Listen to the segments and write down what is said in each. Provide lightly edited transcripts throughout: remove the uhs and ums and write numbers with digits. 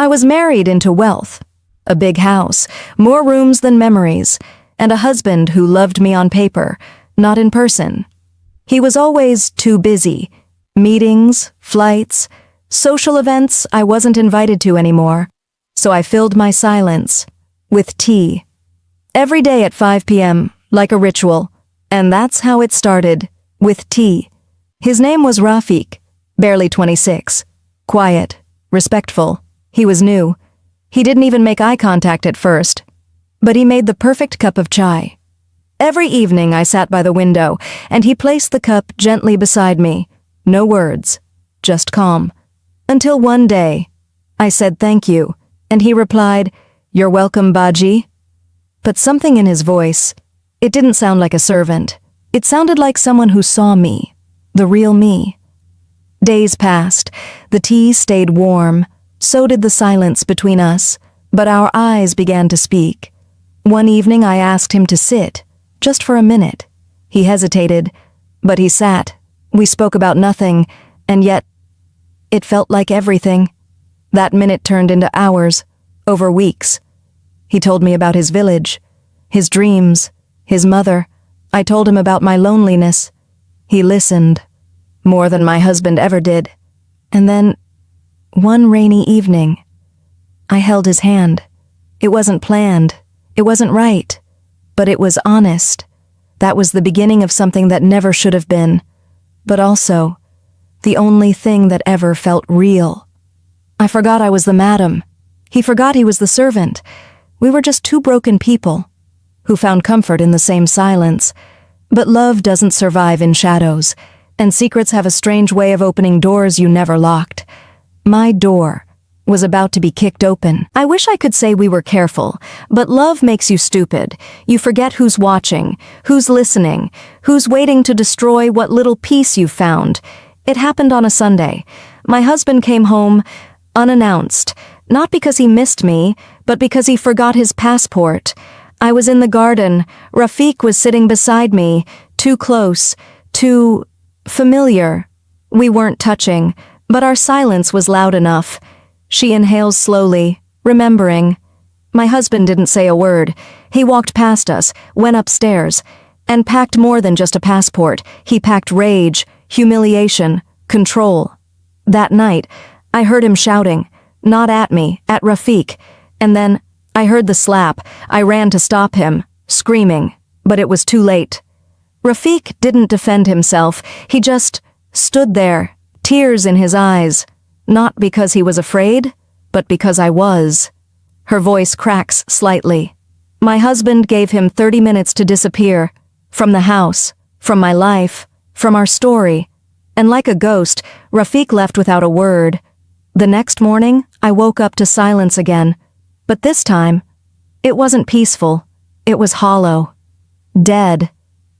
I was married into wealth. A big house, more rooms than memories, and a husband who loved me on paper, not in person. He was always too busy. Meetings, flights, social events I wasn't invited to anymore. So I filled my silence with tea. Every day at 5 p.m., like a ritual. And that's how it started, with tea. His name was Rafiq, barely 26. Quiet, respectful. He was new. He didn't even make eye contact at first. But he made the perfect cup of chai. Every evening I sat by the window, and he placed the cup gently beside me. No words, just calm. Until one day, I said thank you, and he replied, "You're welcome, Baji." But something in his voice, it didn't sound like a servant. It sounded like someone who saw me, the real me. Days passed. The tea stayed warm. So did the silence between us, but our eyes began to speak. One evening I asked him to sit, just for a minute. He hesitated, but he sat. We spoke about nothing, and yet it felt like everything. That minute turned into hours, over weeks. He told me about his village, his dreams, his mother. I told him about my loneliness. He listened, more than my husband ever did. And then, one rainy evening, I held his hand. It wasn't planned. It wasn't right. But it was honest. That was the beginning of something that never should have been. But also, the only thing that ever felt real. I forgot I was the madam. He forgot he was the servant. We were just two broken people who found comfort in the same silence. But love doesn't survive in shadows, and secrets have a strange way of opening doors you never locked. My door was about to be kicked open. I wish I could say we were careful, but love makes you stupid. You forget who's watching, who's listening, who's waiting to destroy what little peace you found. It happened on a Sunday. My husband came home unannounced, not because he missed me, but because he forgot his passport. I was in the garden. Rafiq was sitting beside me, too close, too familiar. We weren't touching, but our silence was loud enough. She inhales slowly, remembering. My husband didn't say a word. He walked past us, went upstairs, and packed more than just a passport. He packed rage, humiliation, control. That night, I heard him shouting, not at me, at Rafiq, and then I heard the slap. I ran to stop him, screaming, but it was too late. Rafiq didn't defend himself. He just stood there, tears in his eyes, not because he was afraid, but because I was. Her voice cracks slightly. My husband gave him 30 minutes to disappear, from the house, from my life, from our story, and like a ghost, Rafiq left without a word. The next morning, I woke up to silence again, but this time, it wasn't peaceful. It was hollow. Dead.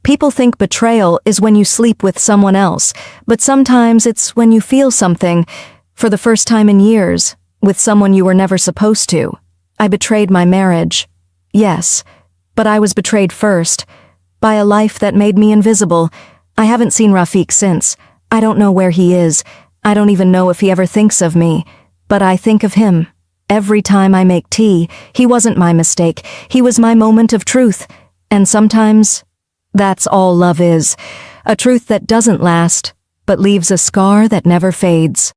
People think betrayal is when you sleep with someone else, but sometimes it's when you feel something, for the first time in years, with someone you were never supposed to. I betrayed my marriage. Yes, but I was betrayed first, by a life that made me invisible. I haven't seen Rafiq since. I don't know where he is. I don't even know if he ever thinks of me, but I think of him. Every time I make tea, he wasn't my mistake. He was my moment of truth. And sometimes, that's all love is. A truth that doesn't last, but leaves a scar that never fades.